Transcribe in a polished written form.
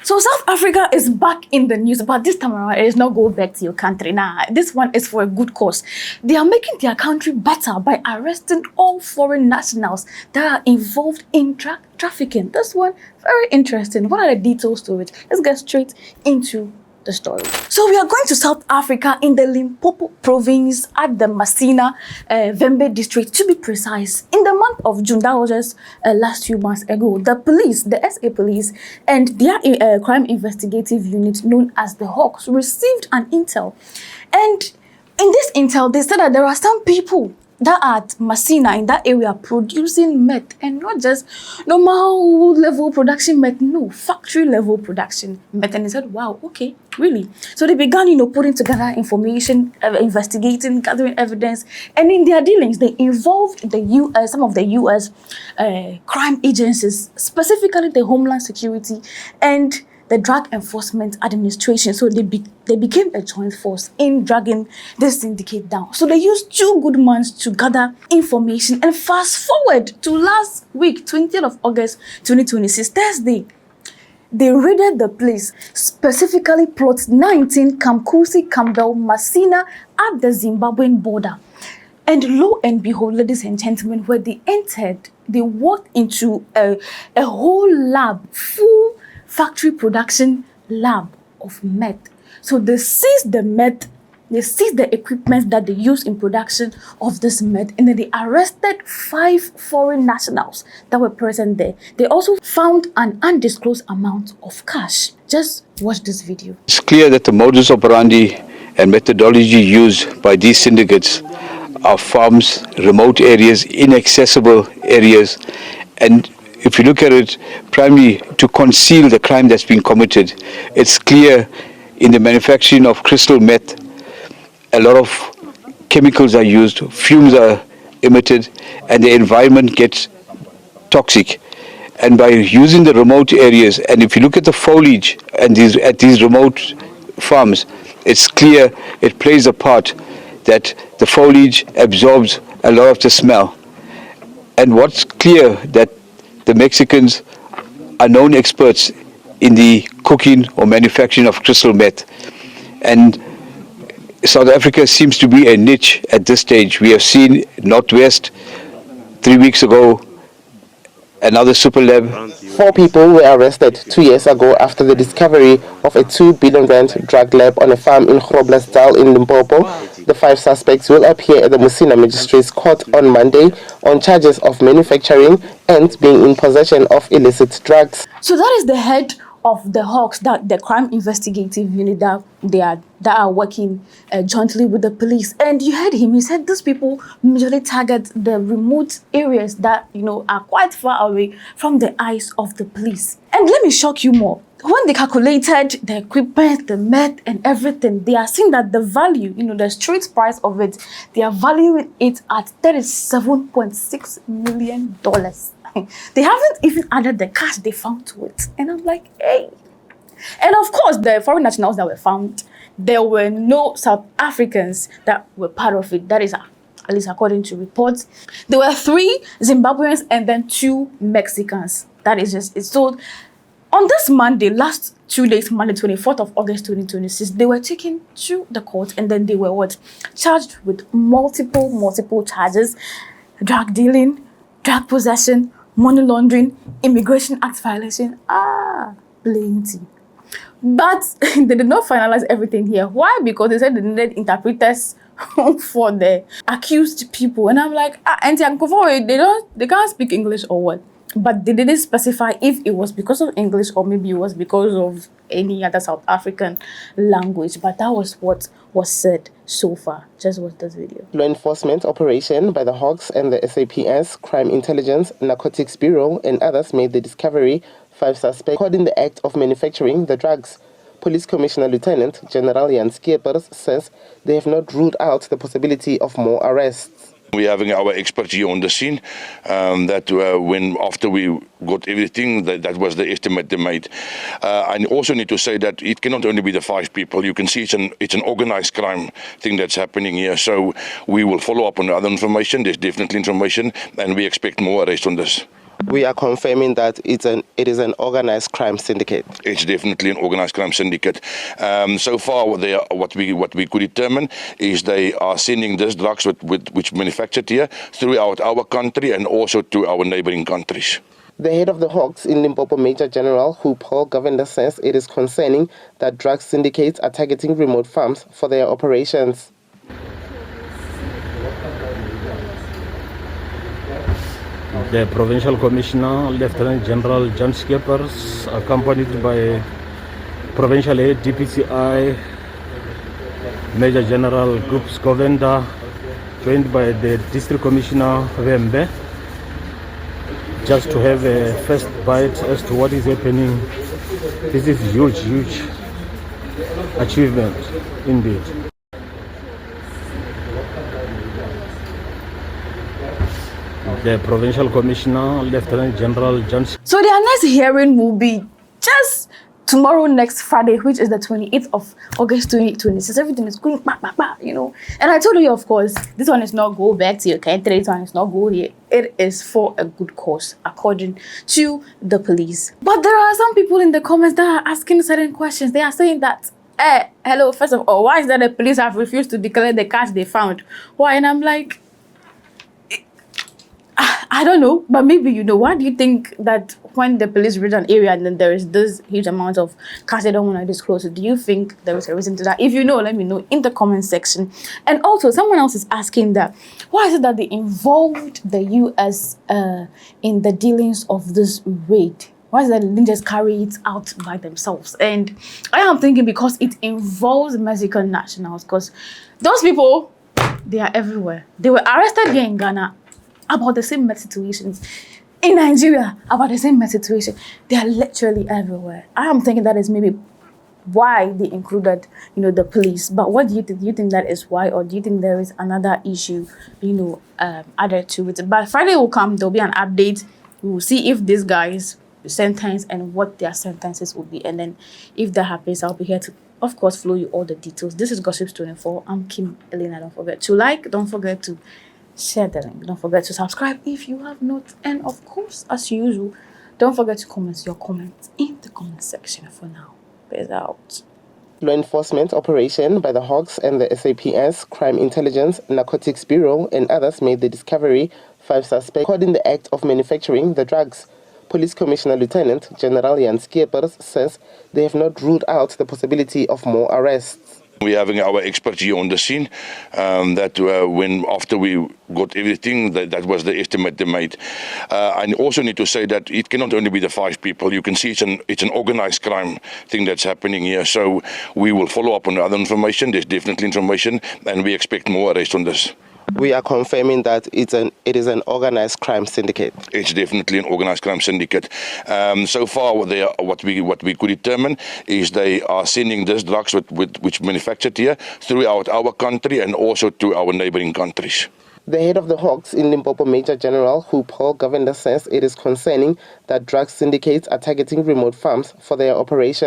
So South Africa is back in the news, but this time around, it is not go back to your country. Nah, this one is for a good cause. They are making their country better by arresting all foreign nationals that are involved in drug trafficking. This one, very interesting. What are the details to it? Let's get straight into the story. So we are going to South Africa in the Limpopo province at the Musina Vembe district, to be precise. In the month of June, that was just last few months ago, the police, the SA police and their crime investigative unit known as the Hawks received an intel. And in this intel, they said that there are some people that are at Musina in that area producing meth, and not just normal level production meth, no, factory level production meth. And they said, wow, okay, really? So they began, putting together information, investigating, gathering evidence, and in their dealings, they involved the some of the US crime agencies, specifically the Homeland Security and the Drug Enforcement Administration. So they became a joint force in dragging this syndicate down. So they used 2 good months to gather information, and fast forward to last week, 20th of August 2026, Thursday, they raided the place, specifically plot 19 Kamkusi Campbell Musina at the Zimbabwean border. And lo and behold, ladies and gentlemen, where they entered, they walked into a whole lab, full factory production lab of meth. So they seized the meth, they seized the equipment that they use in production of this meth, and then they arrested 5 foreign nationals that were present there. They also found an undisclosed amount of cash. Just watch this video. It's clear that the modus operandi and methodology used by these syndicates are farms, remote areas, inaccessible areas, and if you look at it, primarily to conceal the crime that's been committed. It's clear in the manufacturing of crystal meth, a lot of chemicals are used, fumes are emitted, and the environment gets toxic. And by using the remote areas, and if you look at the foliage and at these remote farms, it's clear it plays a part that the foliage absorbs a lot of the smell. And what's clear that the Mexicans are known experts in the cooking or manufacturing of crystal meth. And South Africa seems to be a niche at this stage. We have seen Northwest 3 weeks ago, another super lab. 4 people were arrested 2 years ago after the discovery of a 2 billion rand drug lab on a farm in Groblersdal in Limpopo. The 5 suspects will appear at the Musina Magistrates Court on Monday on charges of manufacturing and being in possession of illicit drugs. So that is the head of the Hawks, that the crime investigative unit that are working jointly with the police. And you heard him, he said these people usually target the remote areas that are quite far away from the eyes of the police. And let me shock you more. When they calculated the equipment, the meth and everything, they are seeing that the value, the street price of it, they are valuing it at $37.6 million. They haven't even added the cash they found to it. And I'm like, hey. And of course, the foreign nationals that were found, there were no South Africans that were part of it. That is, at least according to reports. There were 3 Zimbabweans and then 2 Mexicans. That is just it. So on this Monday, last 2 days, Monday, 24th of August 2026, they were taken to the court, and then they were charged with multiple charges: drug dealing, drug possession, money laundering, Immigration Act violation, plenty. But they did not finalize everything here. Why? Because they said they needed interpreters for the accused people. And I'm like, they can't speak English or what? But they didn't specify if it was because of English or maybe it was because of any other South African language. But that was what was said so far. Just watch this video. Law enforcement operation by the Hawks and the SAPS, Crime Intelligence, Narcotics Bureau and others made the discovery 5 suspects caught in the act of manufacturing the drugs. Police Commissioner Lieutenant General Jan Skeepers says they have not ruled out the possibility of more arrests. We're having our experts here on the scene. After we got everything, that was the estimate they made. I also need to say that it cannot only be the 5 people. You can see it's an organized crime thing that's happening here. So we will follow up on other information. There's definitely information, and we expect more arrests on this. We are confirming that it is an organized crime syndicate. It's definitely an organized crime syndicate. So far, what we could determine is they are sending these drugs which manufactured here throughout our country and also to our neighboring countries. The head of the Hawks in Limpopo, Major General Paul Govender, says it is concerning that drug syndicates are targeting remote farms for their operations. The Provincial Commissioner, Lieutenant General John Skeppers, accompanied by Provincial Head DPCI, Major General Groups Govender, joined by the District Commissioner Vembe, just to have a first bite as to what is happening. This is huge achievement indeed. The Provincial Commissioner, Lieutenant General John. So their next hearing will be just tomorrow, next Friday, which is the 28th of August 2026. Everything is going back, you know. And I told you, of course, this one is not go back to your country, this one is not go here. It is for a good cause, according to the police. But there are some people in the comments that are asking certain questions. They are saying that, hello, first of all, why is that the police have refused to declare the cash they found? Why? And I'm like, I don't know, but maybe you know. Why do you think that when the police reach an area and then there is this huge amount of cash they don't want to disclose? Do you think there is a reason to that? If you know, let me know in the comment section. And also, someone else is asking that, why is it that they involved the US in the dealings of this raid? Why is it that they didn't just carry it out by themselves? And I am thinking because it involves Mexican nationals, because those people, they are everywhere. They were arrested here in Ghana about the same situations. In Nigeria, about the same situation. They are literally everywhere. I am thinking that is maybe why they included, you know, the police. But what do you think? Do you think that is why, or do you think there is another issue, you know, added to it? But Friday will come, there'll be an update. We will see if these guys sentenced and what their sentences will be. And then if that happens, I'll be here to, of course, flow you all the details. This is Gossips 24. I'm Kim Elena. Don't forget to like, don't forget to share the link. Don't forget to subscribe if you have not. And of course, as usual, don't forget to comment your comments in the comment section for now. Peace out. Law enforcement operation by the Hawks and the SAPS, Crime Intelligence, Narcotics Bureau, and others made the discovery 5 suspects caught in the act of manufacturing the drugs. Police Commissioner Lieutenant General Jan Skeppers says they have not ruled out the possibility of more arrests. We're having our experts here on the scene. When after we got everything, that was the estimate they made. I also need to say that it cannot only be the 5 people. You can see it's an organized crime thing that's happening here. So we will follow up on the other information. There's definitely information, and we expect more arrests on this. We are confirming that it is an organized crime syndicate. It's definitely an organized crime syndicate. So far, what we could determine is they are sending these drugs which manufactured here throughout our country and also to our neighboring countries. The head of the Hawks in Limpopo, Major General Paul Govender, says it is concerning that drug syndicates are targeting remote farms for their operations.